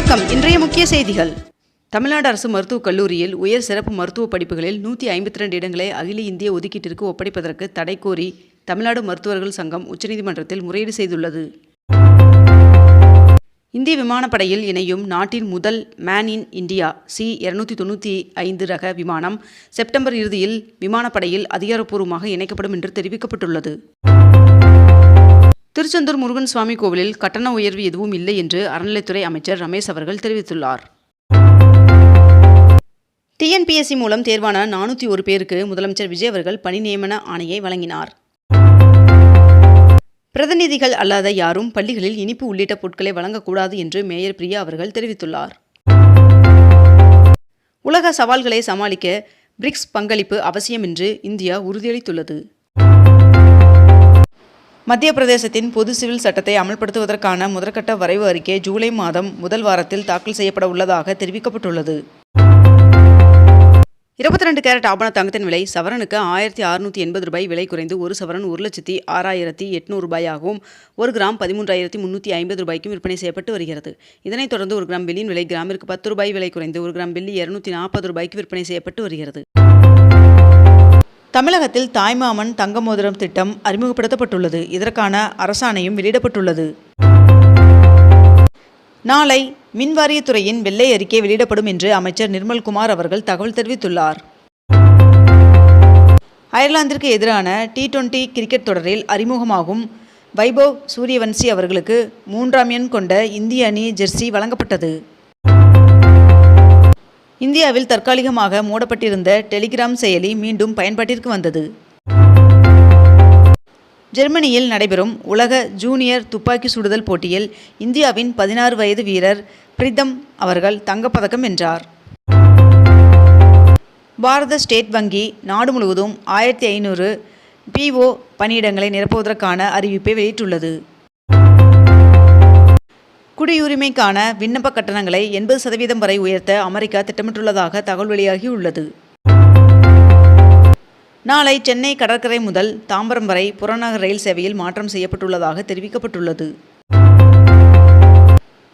வணக்கம். இன்றைய முக்கிய செய்திகள். தமிழ்நாடு அரசு மருத்துவக் கல்லூரியில் உயர் சிறப்பு மருத்துவ படிப்புகளில் 152 இடங்களை அகில இந்திய ஒதுக்கீட்டிற்கு ஒப்படைப்பதற்கு தடை கோரி தமிழ்நாடு மருத்துவர்கள் சங்கம் உச்சநீதிமன்றத்தில் முறையீடு செய்துள்ளது. இந்திய விமானப்படையில் இணையும் நாட்டின் முதல் மேன் இன் இந்தியா C-295 ரக விமானம் செப்டம்பர் இறுதியில் விமானப்படையில் அதிகாரப்பூர்வமாக இணைக்கப்படும் என்று தெரிவிக்கப்பட்டுள்ளது. திருச்செந்தூர் முருகன் சுவாமி கோவிலில் கட்டண உயர்வு எதுவும் இல்லை என்று அறநிலைத்துறை அமைச்சர் ரமேஷ் அவர்கள் தெரிவித்துள்ளார். TNPSC மூலம் தேர்வான 401 பேருக்கு முதலமைச்சர் விஜய் அவர்கள் பணி நியமன ஆணையை வழங்கினார். பிரதிநிதிகள் அல்லாத யாரும் பள்ளிகளில் இனிப்பு உள்ளிட்ட பொருட்களை வழங்கக்கூடாது என்று மேயர் பிரியா அவர்கள் தெரிவித்துள்ளார். உலக சவால்களை சமாளிக்க பிரிக்ஸ் பங்களிப்பு அவசியம் என்று இந்தியா உறுதியளித்துள்ளது. மத்திய பிரதேசத்தின் பொது சிவில் சட்டத்தை அமல்படுத்துவதற்கான முதற்கட்ட வரைவு அறிக்கை ஜூலை மாதம் முதல் வாரத்தில் தாக்கல் செய்யப்பட உள்ளதாக தெரிவிக்கப்பட்டுள்ளது. 22 கேரட் ஆபண தங்கத்தின் விலை சவரனுக்கு 1680 ரூபாய் விலை குறைந்து ஒரு சவரன் 1,06,800 ரூபாயாகவும் 1 கிராம் 13,350 ரூபாய்க்கும் விற்பனை செய்யப்பட்டு வருகிறது. இதனைத் தொடர்ந்து 1 கிராம் வெள்ளியின் விலை கிராமிற்கு 10 ரூபாய் விலை குறைந்து 1 கிராம் வெள்ளி 240 ரூபாய்க்கு விற்பனை செய்யப்பட்டு வருகிறது. தமிழகத்தில் தாய்மாமன் தங்க மோதிரம் திட்டம் அறிமுகப்படுத்தப்பட்டுள்ளது. இதற்கான அரசாணையும் வெளியிடப்பட்டுள்ளது. நாளை மின்வாரியத்துறையின் வெள்ளை அறிக்கை வெளியிடப்படும் என்று அமைச்சர் நிர்மல்குமார் அவர்கள் தகவல் தெரிவித்துள்ளார். அயர்லாந்திற்கு எதிரான T20 கிரிக்கெட் தொடரில் அறிமுகமாகும் வைபவ் சூரியவன்சி அவர்களுக்கு 3ஆம் எண் கொண்ட இந்திய அணி ஜெர்சி வழங்கப்பட்டது. இந்தியாவில் தற்காலிகமாக மூடப்பட்டிருந்த டெலிகிராம் செயலி மீண்டும் பயன்பாட்டிற்கு வந்தது. ஜெர்மனியில் நடைபெறும் உலக ஜூனியர் துப்பாக்கி சுடுதல் போட்டியில் இந்தியாவின் 16 வயது வீரர் பிரிதம் அவர்கள் தங்கப்பதக்கம் வென்றார். பாரத ஸ்டேட் வங்கி நாடு முழுவதும் 1500 PO பணியிடங்களை நிரப்புவதற்கான அறிவிப்பை வெளியிட்டுள்ளது. குடியுரிமைக்கான விண்ணப்ப கட்டணங்களை 80% வரை உயர்த்த அமெரிக்கா திட்டமிட்டுள்ளதாக தகவல் வெளியாகியுள்ளது. நாளை சென்னை கடற்கரை முதல் தாம்பரம் வரை புறநகர் ரயில் சேவையில் மாற்றம் செய்யப்பட்டுள்ளதாக தெரிவிக்கப்பட்டுள்ளது.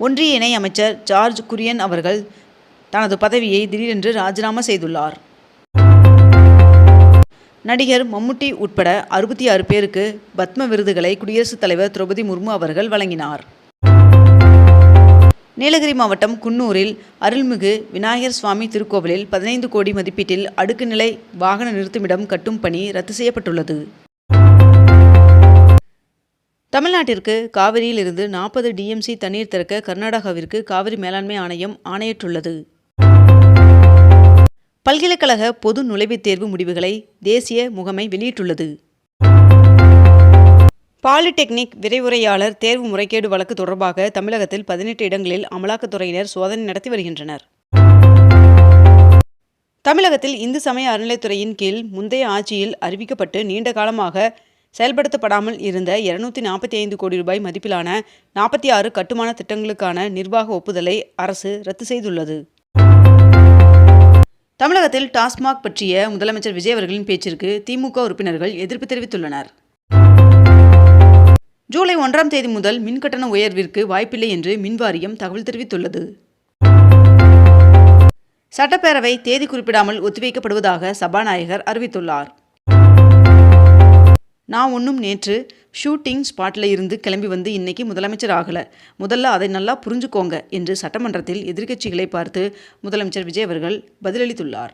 ஒன்றிய இணை அமைச்சர் ஜார்ஜ் குரியன் அவர்கள் தனது பதவியை திடீரென்று ராஜினாமா செய்துள்ளார். நடிகர் மம்முட்டி உட்பட 66 பேருக்கு பத்ம விருதுகளை குடியரசுத் தலைவர் திரௌபதி முர்மு அவர்கள் வழங்கினார். நீலகிரி மாவட்டம் குன்னூரில் அருள்மிகு விநாயகர் சுவாமி திருக்கோவிலில் 15 கோடி மதிப்பீட்டில் அடுக்கு நிலை வாகன நிறுத்துமிடம் கட்டும் பணி ரத்து செய்யப்பட்டுள்ளது. தமிழ்நாட்டிற்கு காவிரியில் இருந்து 40 DMC தண்ணீர் திறக்க கர்நாடகாவிற்கு காவிரி மேலாண்மை ஆணையம் ஆணையிட்டுள்ளது. பல்கலைக்கழக பொது நுழைவுத் தேர்வு முடிவுகளை தேசிய முகமை வெளியிட்டுள்ளது. பாலிடெக்னிக் விரைவுரையாளர் தேர்வு முறைகேடு வழக்கு தொடர்பாக தமிழகத்தில் 18 இடங்களில் அமலாக்கத்துறையினர் சோதனை நடத்தி வருகின்றனர். தமிழகத்தில் இந்து சமய அறநிலைத்துறையின் கீழ் முந்தைய ஆட்சியில் அறிவிக்கப்பட்டு நீண்ட காலமாக செயல்படுத்தப்படாமல் இருந்த 245 கோடி ரூபாய் மதிப்பிலான 46 கட்டுமான திட்டங்களுக்கான நிர்வாக ஒப்புதலை அரசு ரத்து செய்துள்ளது. தமிழகத்தில் டாஸ்மாக் பற்றிய முதலமைச்சர் விஜய் அவர்களின் பேச்சிற்கு திமுக உறுப்பினர்கள் எதிர்ப்பு தெரிவித்துள்ளனர். ஜூலை 1ஆம் தேதி முதல் மின்கட்டண உயர்விற்கு வாய்ப்பில்லை என்று மின்வாரியம் தகவல் தெரிவித்துள்ளது. சட்டப்பேரவை தேதி குறிப்பிடாமல் ஒத்திவைக்கப்படுவதாக சபாநாயகர் அறிவித்துள்ளார். நான் ஒன்றும் நேற்று ஷூட்டிங் ஸ்பாட்டில் இருந்து கிளம்பி வந்து இன்னைக்கு முதலமைச்சர் ஆகலை, முதல்ல அதை நல்லா புரிஞ்சுக்கோங்க என்று சட்டமன்றத்தில் எதிர்க்கட்சிகளை பார்த்து முதலமைச்சர் விஜய் அவர்கள் பதிலளித்துள்ளார்.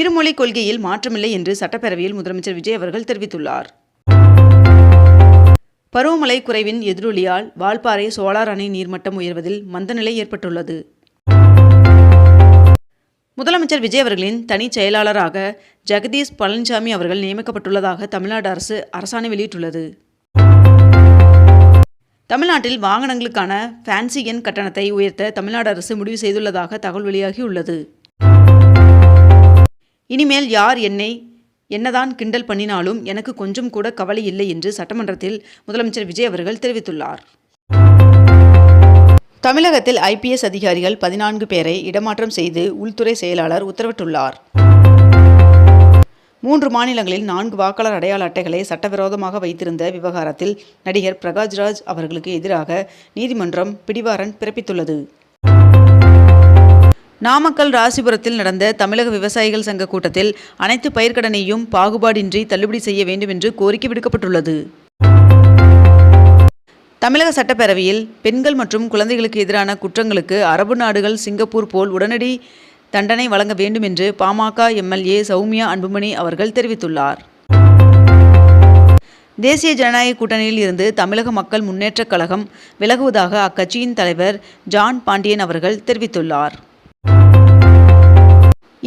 இருமொழி கொள்கையில் மாற்றமில்லை என்று சட்டப்பேரவையில் முதலமைச்சர் விஜய் அவர்கள் தெரிவித்துள்ளார். பருவமழை குறைவின் எதிரொலியால் வால்பாறை சோலார் அணை நீர்மட்டம் உயர்வதில் மந்தநிலை ஏற்பட்டுள்ளது. முதலமைச்சர் விஜய் அவர்களின் தனி செயலாளராக ஜெகதீஷ் பழனிசாமி அவர்கள் நியமிக்கப்பட்டுள்ளதாக தமிழ்நாடு அரசு அரசாணை வெளியிட்டுள்ளது. தமிழ்நாட்டில் வாகனங்களுக்கான ஃபேன்சி எண் கட்டணத்தை உயர்த்த தமிழ்நாடு அரசு முடிவு செய்துள்ளதாக தகவல் வெளியாகியுள்ளது. இனிமேல் யார் என்னதான் கிண்டல் பண்ணினாலும் எனக்கு கொஞ்சம் கூட கவலை இல்லை என்று சட்டமன்றத்தில் முதலமைச்சர் விஜய் அவர்கள் தெரிவித்துள்ளார். தமிழகத்தில் IPS அதிகாரிகள் 14 பேரை இடமாற்றம் செய்து உள்துறை செயலாளர் உத்தரவிட்டுள்ளார். 3 மாநிலங்களில் 4 வாக்காளர் அடையாள அட்டைகளை சட்டவிரோதமாக வைத்திருந்த விவகாரத்தில் நடிகர் பிரகாஷ்ராஜ் அவர்களுக்கு எதிராக நீதிமன்றம் பிடிவாரண்ட் பிறப்பித்துள்ளது. நாமக்கல் ராசிபுரத்தில் நடந்த தமிழக விவசாயிகள் சங்க கூட்டத்தில் அனைத்து பயிர்க்கடனையும் பாகுபாடின்றி தள்ளுபடி செய்ய வேண்டும் என்று கோரிக்கை விடுக்கப்பட்டுள்ளது. தமிழக சட்டப்பேரவையில் பெண்கள் மற்றும் குழந்தைகளுக்கு எதிரான குற்றங்களுக்கு அரபு நாடுகள் சிங்கப்பூர் போல் உடனடி தண்டனை வழங்க வேண்டும் என்று பாமக எம்எல்ஏ சௌமியா அன்புமணி அவர்கள் தெரிவித்துள்ளார். தேசிய ஜனநாயக கூட்டணியில் இருந்து தமிழக மக்கள் முன்னேற்றக் கழகம் விலகுவதாக அக்கட்சியின் தலைவர் ஜான் பாண்டியன் அவர்கள் தெரிவித்துள்ளார்.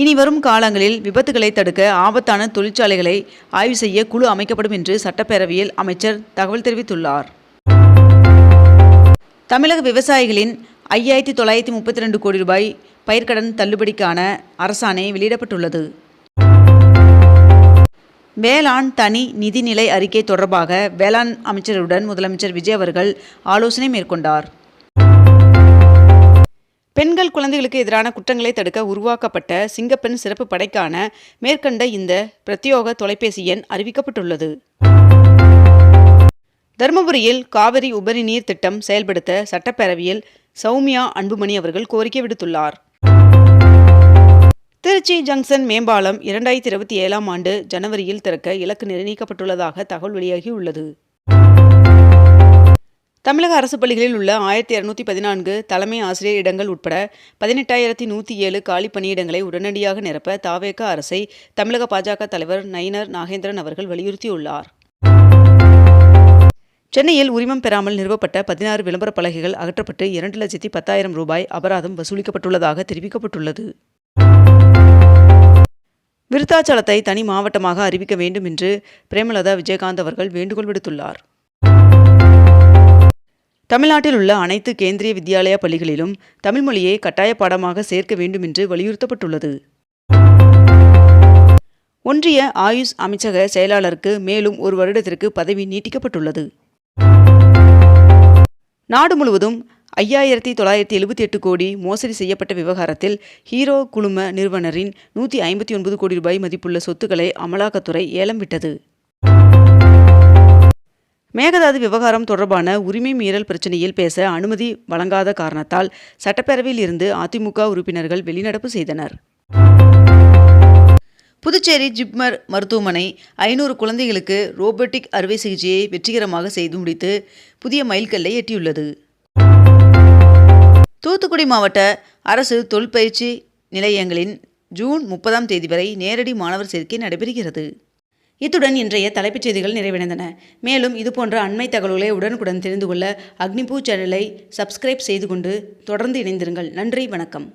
இனி வரும் காலங்களில் விபத்துகளை தடுக்க ஆபத்தான தொழிற்சாலைகளை ஆய்வு செய்ய குழு அமைக்கப்படும் என்று சட்டப்பேரவையில் அமைச்சர் தகவல் தெரிவித்துள்ளார். தமிழக விவசாயிகளின் 5,932 கோடி ரூபாய் பயிர்க்கடன் தள்ளுபடிக்கான அரசாணை வெளியிடப்பட்டுள்ளது. வேளாண் தனி நிதிநிலை அறிக்கை தொடர்பாக வேளாண் அமைச்சருடன் முதலமைச்சர் விஜய் அவர்கள் ஆலோசனை மேற்கொண்டார். பெண்கள் குழந்தைகளுக்கு எதிரான குற்றங்களை தடுக்க உருவாக்கப்பட்ட சிங்கப்பெண் சிறப்பு படைக்கான மேற்கண்ட இந்த பிரத்யோக தொலைபேசி எண் அறிவிக்கப்பட்டுள்ளது. தருமபுரியில் காவிரி உபரி நீர் திட்டம் செயல்படுத்த சட்டப்பேரவையில் சௌமியா அன்புமணி அவர்கள் கோரிக்கை விடுத்துள்ளார். திருச்சி ஜங்ஷன் மேம்பாலம் 2027ஆம் ஆண்டு ஜனவரியில் திறக்க இலக்கு நிர்ணயிக்கப்பட்டுள்ளதாக தகவல் வெளியாகியுள்ளது. தமிழக அரசு பள்ளிகளில் உள்ள 1214 தலைமை ஆசிரியர் இடங்கள் உட்பட 18,107 காலி பணியிடங்களை உடனடியாக நிரப்ப தவேக அரசை தமிழக பாஜக தலைவர் நயினார் நாகேந்திரன் அவர்கள் வலியுறுத்தியுள்ளார். சென்னையில் உரிமம் பெறாமல் நிறுவப்பட்ட 16 விளம்பர பலகைகள் அகற்றப்பட்டு 2,10,000 ரூபாய் அபராதம் வசூலிக்கப்பட்டுள்ளதாக தெரிவிக்கப்பட்டுள்ளது. விருத்தாச்சலத்தை தனி மாவட்டமாக அறிவிக்க வேண்டும் என்று பிரேமலதா விஜயகாந்த் அவர்கள் வேண்டுகோள் விடுத்துள்ளார். தமிழ்நாட்டில் உள்ள அனைத்து கேந்திரிய வித்யாலயா பள்ளிகளிலும் தமிழ் மொழியை கட்டாய பாடமாக சேர்க்க வேண்டும் என்று வலியுறுத்தப்பட்டுள்ளது. ஒன்றிய ஆயுஷ் அமைச்சக செயலாளருக்கு மேலும் 1 வருடத்திற்கு பதவி நீட்டிக்கப்பட்டுள்ளது. நாடு முழுவதும் 5,978 கோடி மோசடி செய்யப்பட்ட விவகாரத்தில் ஹீரோ குழும நிறுவனரின் 159 கோடி ரூபாய் மதிப்புள்ள சொத்துக்களை அமலாக்கத்துறை ஏலம் விட்டது. மேகதாது விவகாரம் தொடர்பான உரிமை மீறல் பிரச்சினையில் பேச அனுமதி வழங்காத காரணத்தால் சட்டப்பேரவையில் இருந்து அதிமுக உறுப்பினர்கள் வெளிநடப்பு செய்தனர். புதுச்சேரி ஜிப்மர் மருத்துவமனை 500 குழந்தைகளுக்கு ரோபோட்டிக் அறுவை சிகிச்சையை வெற்றிகரமாக செய்து முடித்து புதிய மைல்கல்லை எட்டியுள்ளது. தூத்துக்குடி மாவட்ட அரசு தொழிற்பயிற்சி நிலையங்களின் ஜூன் 30ஆம் தேதி வரை நேரடி மாணவர் சேர்க்கை நடைபெறுகிறது. இத்துடன் இன்றைய தலைப்புச் செய்திகள் நிறைவடைந்தன. மேலும் இதுபோன்ற அண்மை தகவல்களை உடனுக்குடன் தெரிந்து கொள்ள அக்னிபூ சேனலை சப்ஸ்கிரைப் செய்து கொண்டு தொடர்ந்து இணைந்திருங்கள். நன்றி, வணக்கம்.